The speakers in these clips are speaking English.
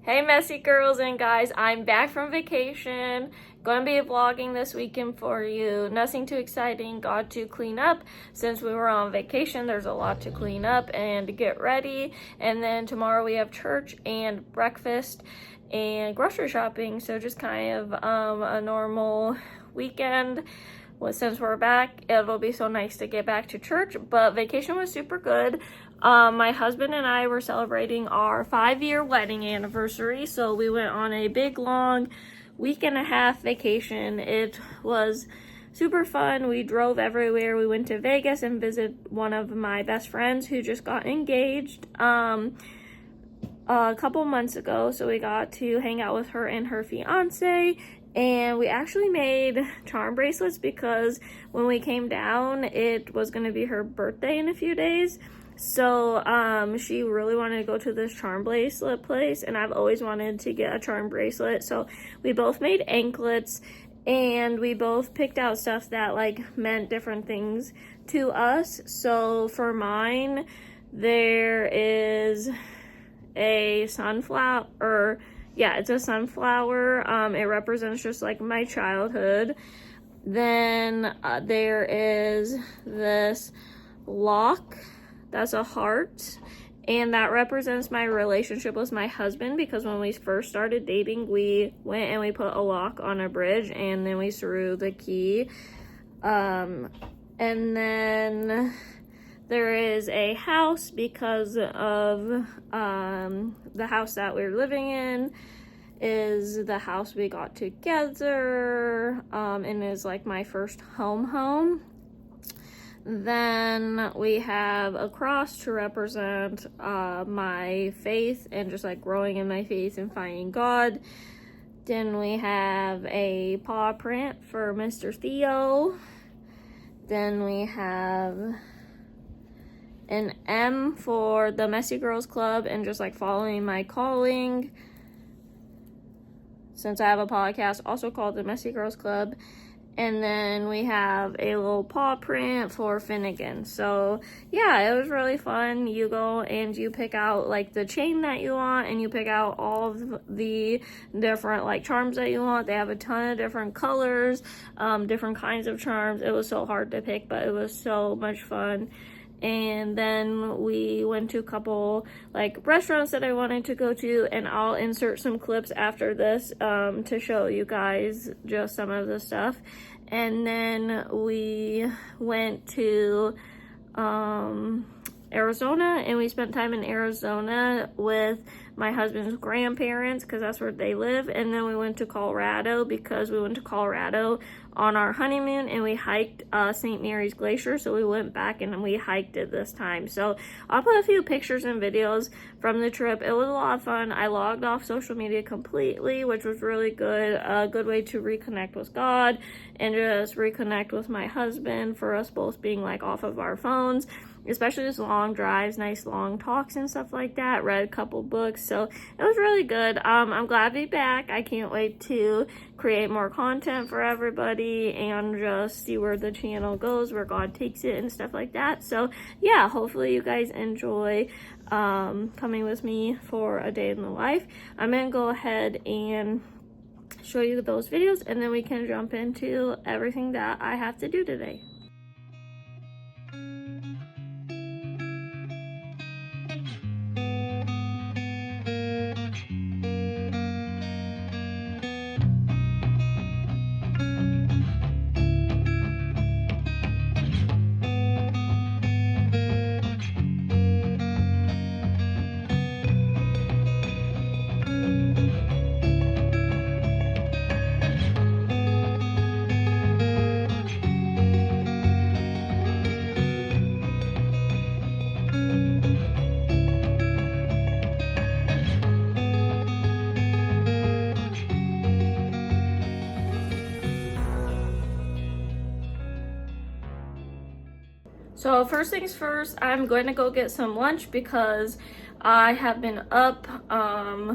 Hey messy girls and guys, I'm back from vacation. Gonna be vlogging this weekend for you. Nothing too exciting, got to clean up. Since we were on vacation, there's a lot to clean up and get ready. And then tomorrow we have church and breakfast and grocery shopping. So just kind of a normal weekend. Well, since we're back, it'll be so nice to get back to church, but vacation was super good. My husband and I were celebrating our 5-year wedding anniversary, so we went on a big, long week-and-a-half vacation. It was super fun. We drove everywhere. We went to Vegas and visited one of my best friends who just got engaged a couple months ago, so we got to hang out with her and her fiance. And we actually made charm bracelets because when we came down, it was going to be her birthday in a few days. So she really wanted to go to this charm bracelet place, and I've always wanted to get a charm bracelet. So we both made anklets, and we both picked out stuff that like meant different things to us. So for mine, there is a sunflower, yeah, it's a sunflower. It represents just like my childhood. Then there is this lock that's a heart, and that represents my relationship with my husband, because when we first started dating, we went and we put a lock on a bridge and then we threw the key. And then there is a house because of the house that we're living in is the house we got together, and is like my first home. Then we have a cross to represent my faith and just like growing in my faith and finding God. Then we have a paw print for Mr. Theo. Then we have an M for the Messy Girls Club and just like following my calling, since I have a podcast also called the Messy Girls Club. And then we have a little paw print for Finnegan. So yeah, it was really fun. You go and you pick out like the chain that you want, and you pick out all of the different like charms that you want. They have a ton of different colors, different kinds of charms. It was so hard to pick, but it was so much fun. And then we went to a couple like restaurants that I wanted to go to, and I'll insert some clips after this to show you guys just some of the stuff. And then we went to Arizona, and we spent time in Arizona with my husband's grandparents because that's where they live. And then we went to Colorado because we went to Colorado on our honeymoon, and we hiked St. Mary's Glacier. So we went back and we hiked it this time. So I'll put a few pictures and videos from the trip. It was a lot of fun. I logged off social media completely, which was really good. A good way to reconnect with God and just reconnect with my husband, for us both being like off of our phones, especially just long drives, nice long talks and stuff like that. Read a couple books, so it was really good. I'm glad to be back. I can't wait to create more content for everybody and just see where the channel goes, where God takes it and stuff like that. So yeah, hopefully you guys enjoy coming with me for a day in the life. I'm gonna go ahead and show you those videos, and then we can jump into everything that I have to do today. So first things first, I'm going to go get some lunch because I have been up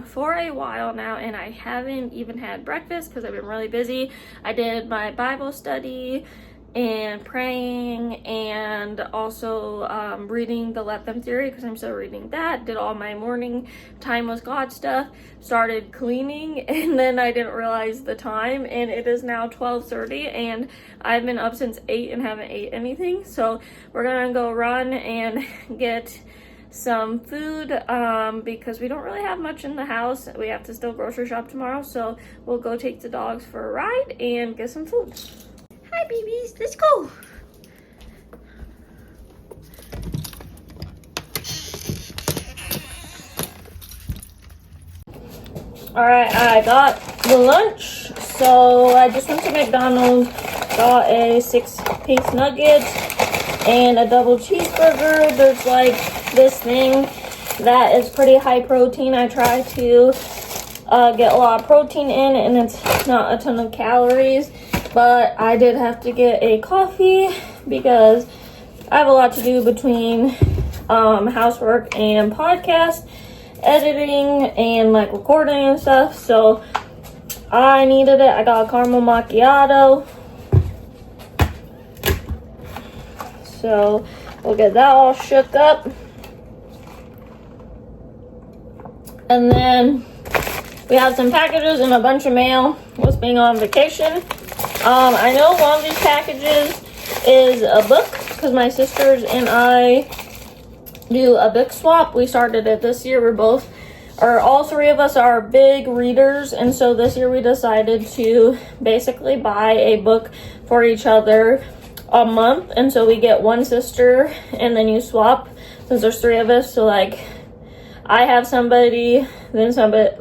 for a while now, and I haven't even had breakfast because I've been really busy. I did my Bible study and praying, and also reading the Let Them theory, because I'm still reading that. Did all my morning time with God stuff, started cleaning, and then I didn't realize the time, and it is now 12:30, and I've been up since 8 and haven't ate anything. So we're gonna go run and get some food because we don't really have much in the house. We have to still grocery shop tomorrow, so we'll go take the dogs for a ride and get some food. Hi babies, let's go. Alright, I got the lunch. So I just went to McDonald's, got a 6-piece nugget and a double cheeseburger. There's like this thing that is pretty high protein. I try to get a lot of protein in, and it's not a ton of calories. But I did have to get a coffee because I have a lot to do between housework and podcast editing and like recording and stuff. So I needed it. I got a caramel macchiato. So we'll get that all shook up. And then we have some packages and a bunch of mail with being on vacation. I know one of these packages is a book because my sisters and I do a book swap. We started it this year. All three of us are big readers, and so this year we decided to basically buy a book for each other a month, and so we get one sister and then you swap since there's 3 of us. So like I have somebody, then somebody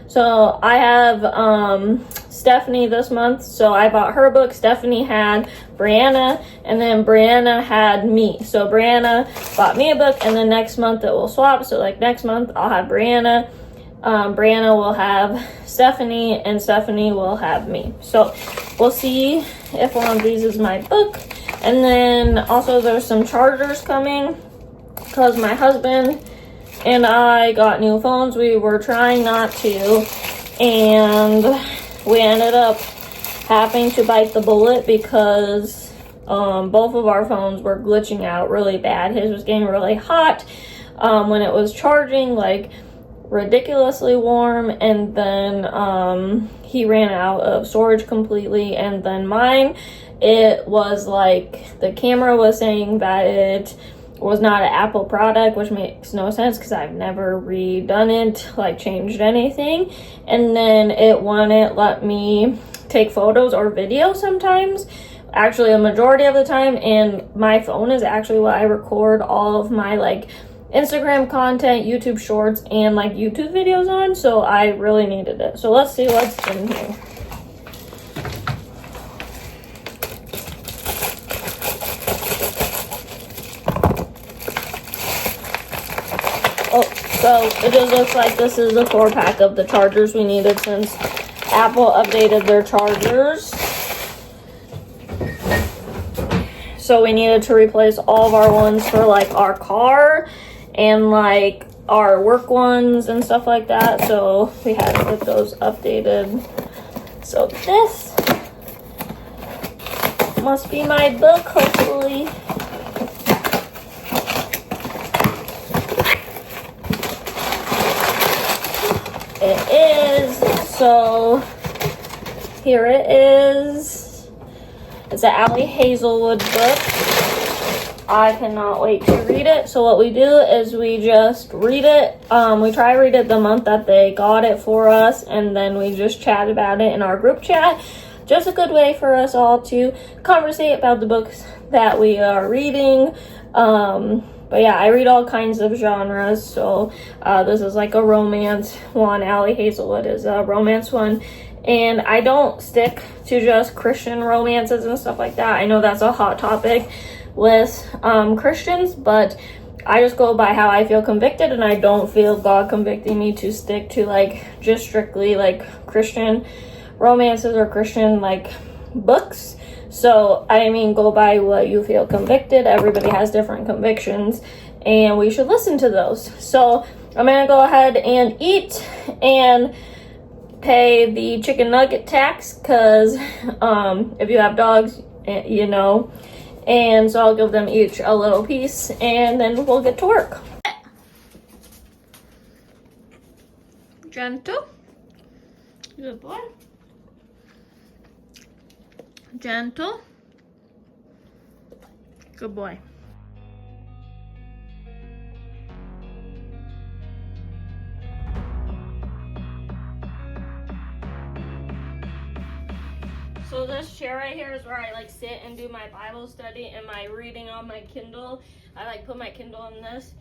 so I have Stephanie this month, so I bought her book. Stephanie had Brianna, and then Brianna had me. So Brianna bought me a book, and then next month it will swap. So like next month I'll have Brianna, Brianna will have Stephanie, and Stephanie will have me. So we'll see if one of these is my book. And then also there's some chargers coming because my husband and I got new phones. We were trying not to, and we ended up having to bite the bullet because both of our phones were glitching out really bad. His was getting really hot when it was charging, like ridiculously warm, and then he ran out of storage completely. And then mine, it was like the camera was saying that it was not an Apple product, which makes no sense because I've never redone it, like changed anything. And then it wouldn't let me take photos or video sometimes, actually a majority of the time. And my phone is actually what I record all of my like Instagram content, YouTube shorts, and like YouTube videos on, so I really needed it. So let's see what's in here. Oh, so it just looks like this is the 4-pack of the chargers we needed since Apple updated their chargers. So we needed to replace all of our ones for like our car and like our work ones and stuff like that. So we had to get those updated. So this must be my book, hopefully. It is. So here it is. It's an Allie Hazelwood book. I cannot wait to read it. So what we do is we just read it. We try to read it the month that they got it for us, and then we just chat about it in our group chat. Just a good way for us all to conversate about the books that we are reading. But yeah, I read all kinds of genres. So this is like a romance one. Allie Hazelwood is a romance one. And I don't stick to just Christian romances and stuff like that. I know that's a hot topic with Christians, but I just go by how I feel convicted, and I don't feel God convicting me to stick to like just strictly like Christian romances or Christian like books. So I mean, go by what you feel convicted. Everybody has different convictions, and we should listen to those. So I'm gonna go ahead and eat and pay the chicken nugget tax, because if you have dogs, you know. And so I'll give them each a little piece, and then we'll get to work. Gentle. Good boy. Gentle. Good boy. So this chair right here is where I like sit and do my Bible study and my reading on my Kindle. I like put my Kindle in this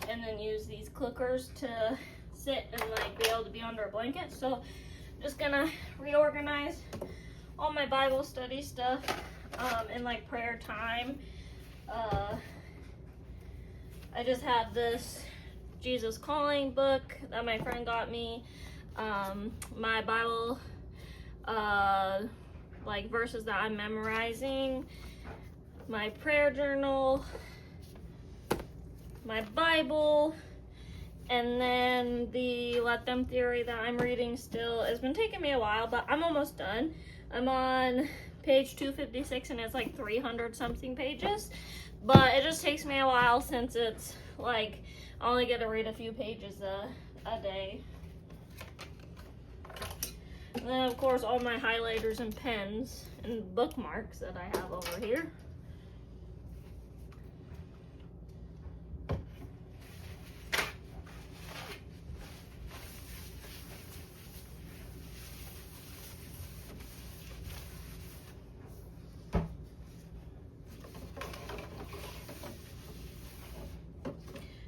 and then use these clickers to sit and like be able to be under a blanket. So just gonna reorganize all my Bible study stuff in like prayer time. I just have this Jesus Calling book that my friend got me. My Bible like verses that I'm memorizing, my prayer journal, my Bible, and then the Let Them theory that I'm reading still. It's been taking me a while, but I'm almost done. I'm on page 256 and it's like 300 something pages, but it just takes me a while since it's like I only get to read a few pages a day. And then of course all my highlighters and pens and bookmarks that I have over here.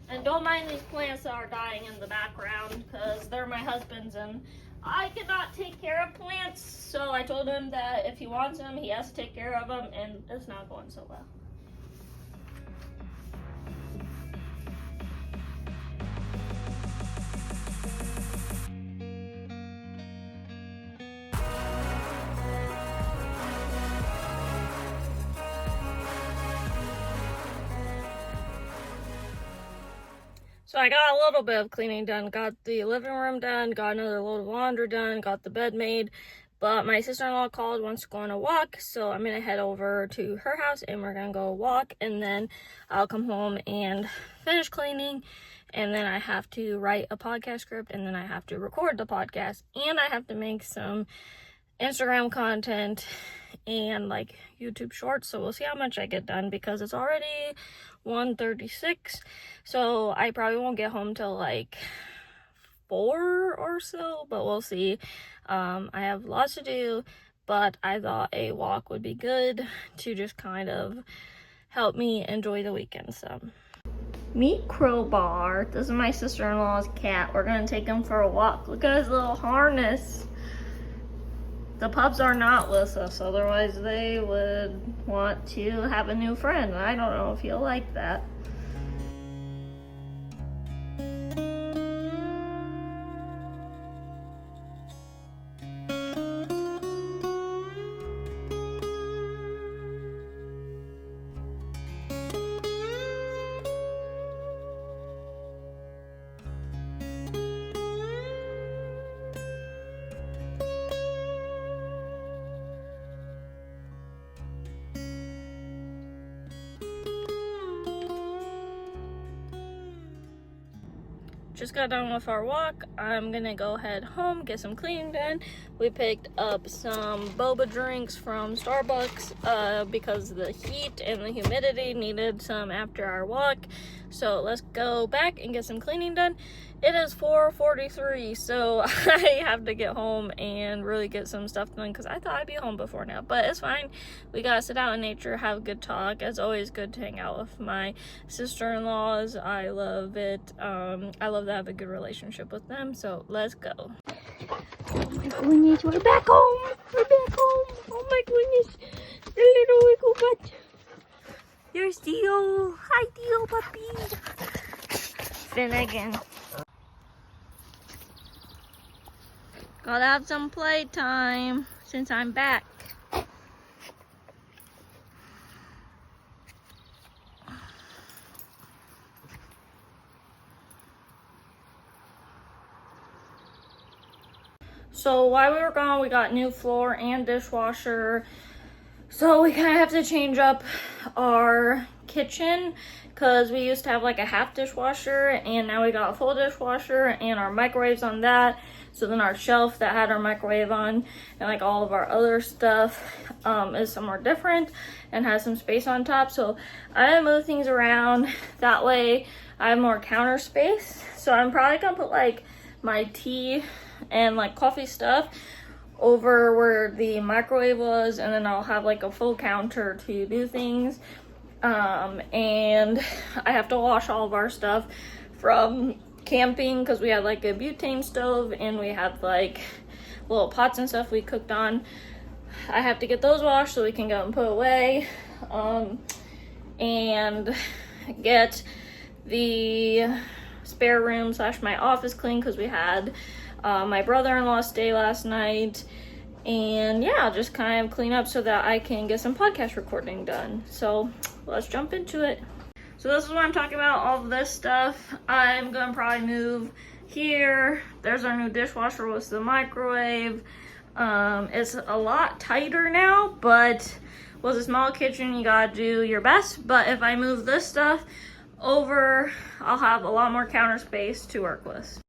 And don't mind these plants that are dying in the background because they're my husband's and I cannot take care of plants, so I told him that if he wants them, he has to take care of them, and it's not going so well. So I got a little bit of cleaning done, got the living room done, got another load of laundry done, got the bed made, but my sister-in-law called, wants to go on a walk, so I'm gonna head over to her house and we're gonna go walk, and then I'll come home and finish cleaning, and then I have to write a podcast script, and then I have to record the podcast, and I have to make some Instagram content and like YouTube shorts. So we'll see how much I get done because it's already 1:36, so I probably won't get home till like 4 or so, but we'll see. I have lots to do, but I thought a walk would be good to just kind of help me enjoy the weekend some. Meet Crowbar. This is my sister-in-law's cat. We're gonna take him for a walk. Look at his little harness. The pups are not with us, otherwise they would want to have a new friend. I don't know if he'll like that. Just got done with our walk. I'm gonna go head home, get some cleaning done. We picked up some boba drinks from Starbucks because the heat and the humidity needed some after our walk. So let's go back and get some cleaning done. It is 4:43, so I have to get home and really get some stuff done because I thought I'd be home before now, but it's fine. We gotta sit out in nature, have a good talk. It's always good to hang out with my sister-in-laws. I love it. I love to have a good relationship with them, so let's go. Oh my goodness, we're back home. We're back home. Oh my goodness, the little wiggle butt. There's Theo. Hi, Theo, puppy. Finnegan. Gotta have some playtime since I'm back. So while we were gone, we got new floor and dishwasher. So we kind of have to change up our kitchen because we used to have like a half dishwasher, and now we got a full dishwasher and our microwaves on that. So then our shelf that had our microwave on and like all of our other stuff is somewhere different and has some space on top. So I move things around that way. I have more counter space. So I'm probably gonna put like my tea and like coffee stuff over where the microwave was, and then I'll have like a full counter to do things. And I have to wash all of our stuff from camping because we had like a butane stove and we had like little pots and stuff we cooked on. I have to get those washed so we can go and put away, and get the spare room / my office clean because we had my brother-in-law stay last night. And yeah, just kind of clean up so that I can get some podcast recording done. So let's jump into it. So this is what I'm talking about, all of this stuff. I'm gonna probably move here. There's our new dishwasher with the microwave. It's a lot tighter now, but with a small kitchen, you gotta do your best. But if I move this stuff over, I'll have a lot more counter space to work with.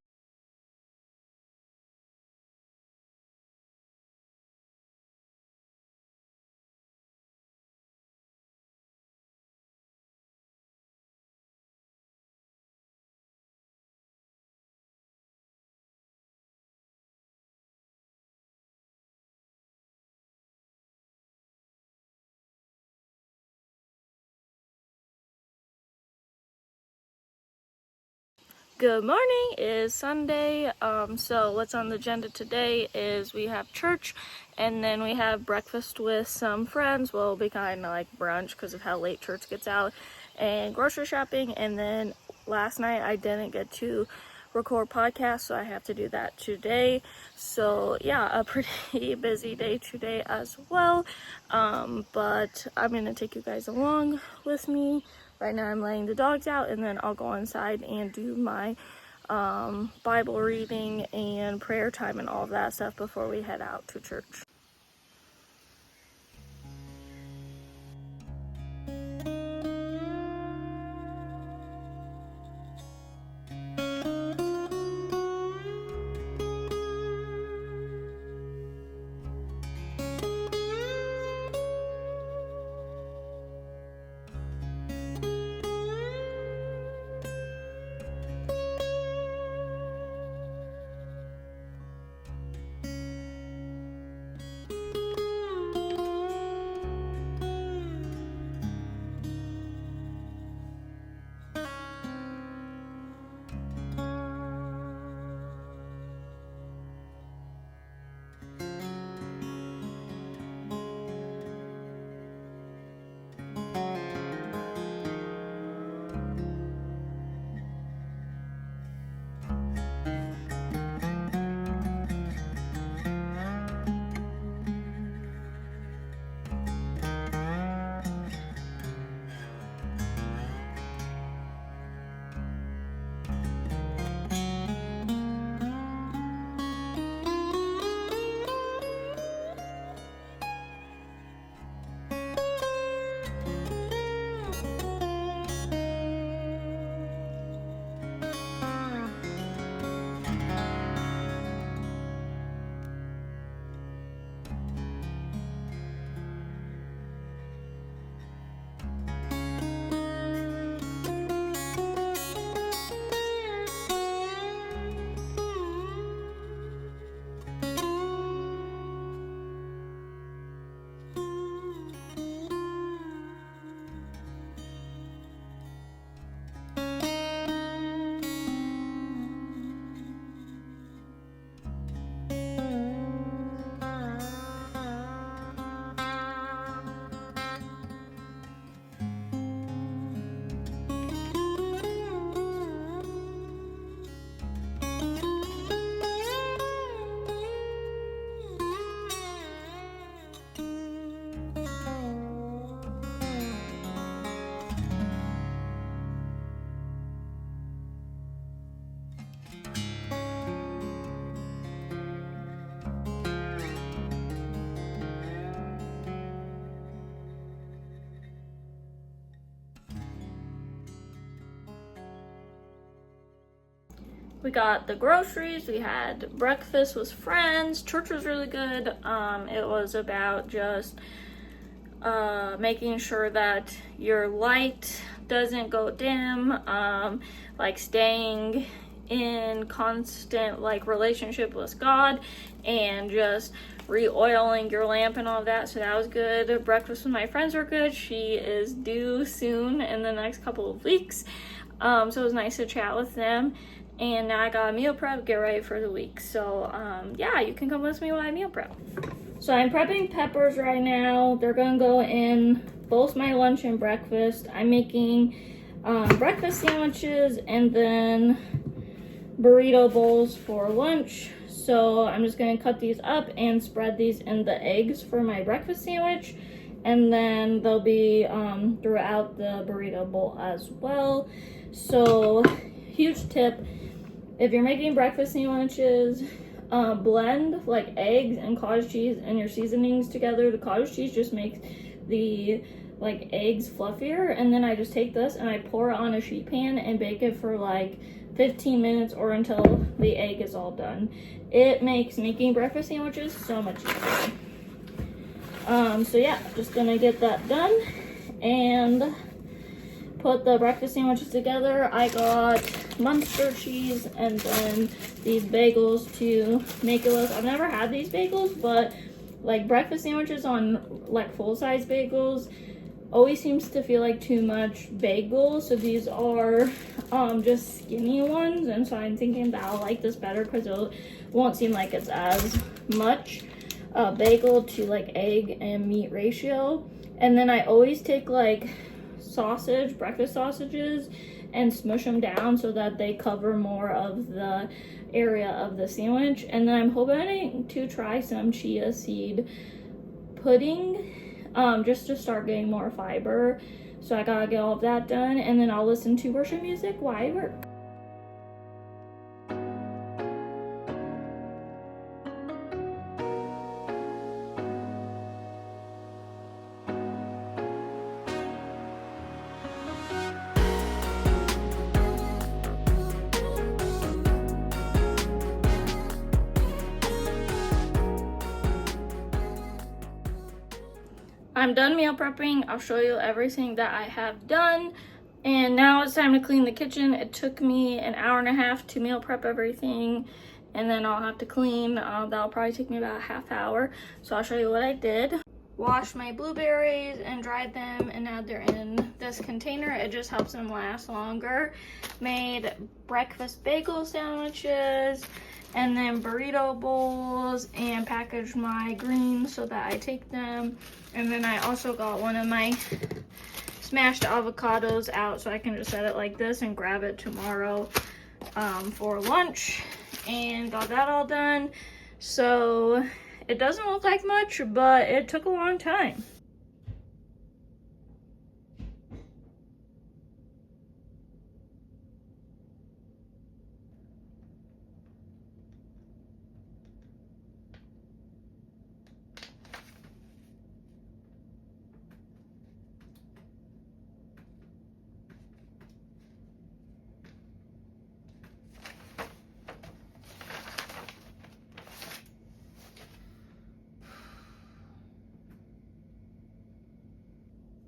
Good morning. It is Sunday. So what's on the agenda today is we have church, and then we have breakfast with some friends. Well, it'll be kind of like brunch because of how late church gets out, and grocery shopping. And then last night I didn't get to record podcast, so I have to do that today. So yeah, a pretty busy day today as well. But I'm gonna take you guys along with me. Right now I'm laying the dogs out, and then I'll go inside and do my Bible reading and prayer time and all of that stuff before we head out to church. we got the groceries, we had breakfast with friends. Church was really good. It was about just making sure that your light doesn't go dim, like staying in constant like relationship with God, and just re-oiling your lamp and all that. So that was good. Breakfast with my friends were good. She is due soon in the next couple of weeks, so it was nice to chat with them. And now I got a meal prep, get ready for the week. So yeah, you can come with me while I meal prep. So I'm prepping peppers right now. They're gonna go in both my lunch and breakfast. I'm making breakfast sandwiches and then burrito bowls for lunch. So I'm just gonna cut these up and spread these in the eggs for my breakfast sandwich, and then they'll be throughout the burrito bowl as well. So huge tip, if you're making breakfast sandwiches, blend like eggs and cottage cheese and your seasonings together. The cottage cheese just makes the like eggs fluffier, and then I just take this and I pour it on a sheet pan and bake it for like 15 minutes or until the egg is all done. It makes making breakfast sandwiches so much easier. So yeah, just gonna get that done and put the breakfast sandwiches together. I got Munster cheese and then these bagels to make it look. I've never had these bagels, but like breakfast sandwiches on like full-size bagels always seems to feel like too much bagel. So these are just skinny ones, and so I'm thinking that I'll like this better because it won't seem like it's as much bagel to like egg and meat ratio. And then I always take like breakfast sausages, and smush them down so that they cover more of the area of the sandwich. And then I'm hoping to try some chia seed pudding, just to start getting more fiber. So I gotta get all of that done, and then I'll listen to worship music while I work. I'm done meal prepping. I'll show you everything that I have done. And now it's time to clean the kitchen. It took me an hour and a half to meal prep everything, and then I'll have to clean. That'll probably take me about a half hour. So I'll show you what I did. Washed my blueberries and dried them, and now they're in this container. It just helps them last longer. Made breakfast bagel sandwiches, and then burrito bowls, and packaged my greens so that I take them. And then I also got one of my smashed avocados out so I can just set it like this and grab it tomorrow for lunch, and got that all done. So it doesn't look like much, but it took a long time.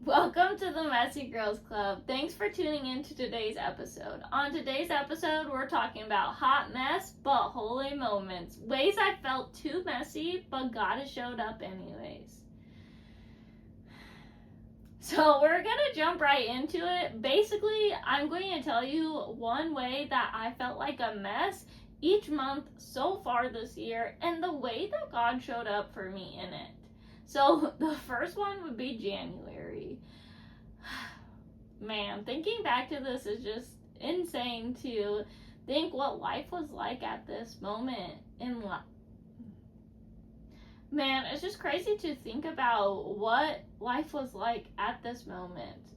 Welcome to the Messy Girls Club. Thanks for tuning in to today's episode. On today's episode, we're talking about hot mess but holy moments. Ways I felt too messy, but God has showed up anyways. So we're gonna jump right into it. Basically, I'm going to tell you one way that I felt like a mess each month so far this year, and the way that God showed up for me in it. So the first one would be January. Man, thinking back to this is just insane to think what life was like at this moment in life. Man, it's just crazy to think about what life was like at this moment.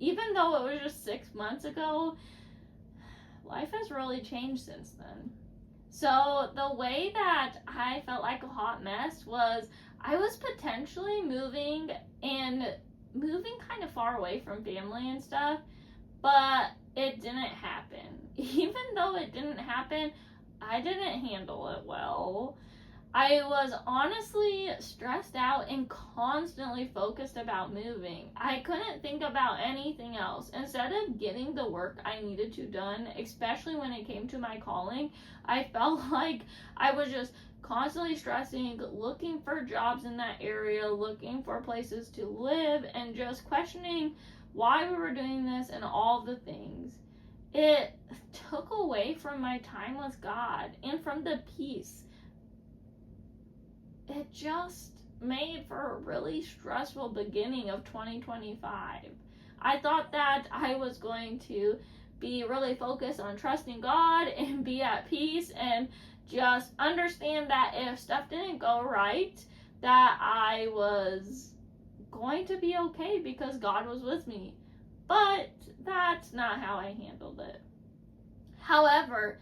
Even though it was just 6 months ago, life has really changed since then. So the way that I felt like a hot mess was I was potentially moving kind of far away from family and stuff, but it didn't happen. Even though it didn't happen, I didn't handle it well. I was honestly stressed out and constantly focused about moving. I couldn't think about anything else. Instead of getting the work I needed to done, especially when it came to my calling, I felt like I was just constantly stressing, looking for jobs in that area, looking for places to live, and just questioning why we were doing this and all the things. It took away from my time with God and from the peace. It just made for a really stressful beginning of 2025. I thought that I was going to be really focused on trusting God and be at peace and just understand that if stuff didn't go right, that I was going to be okay because God was with me. But that's not how I handled it. However,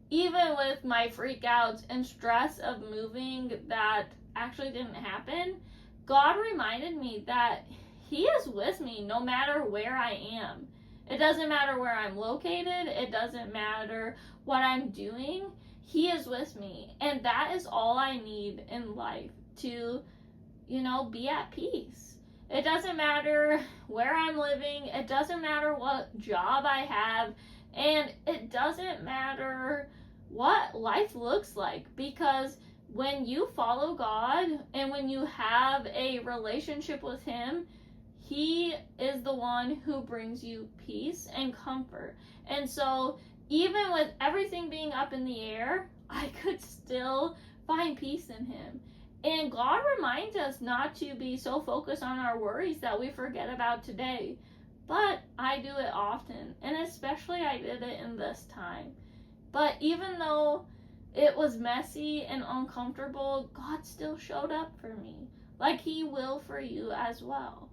even with my freakouts and stress of moving that actually didn't happen, God reminded me that He is with me no matter where I am. It doesn't matter where I'm located, it doesn't matter what I'm doing. He is with me. And that is all I need in life to, be at peace. It doesn't matter where I'm living, it doesn't matter what job I have, and it doesn't matter what life looks like, because when you follow God and when you have a relationship with Him, He is the one who brings you peace and comfort. And so, even with everything being up in the air, I could still find peace in Him. And God reminds us not to be so focused on our worries that we forget about today. But I do it often, and especially I did it in this time. But even though it was messy and uncomfortable, God still showed up for me, like He will for you as well.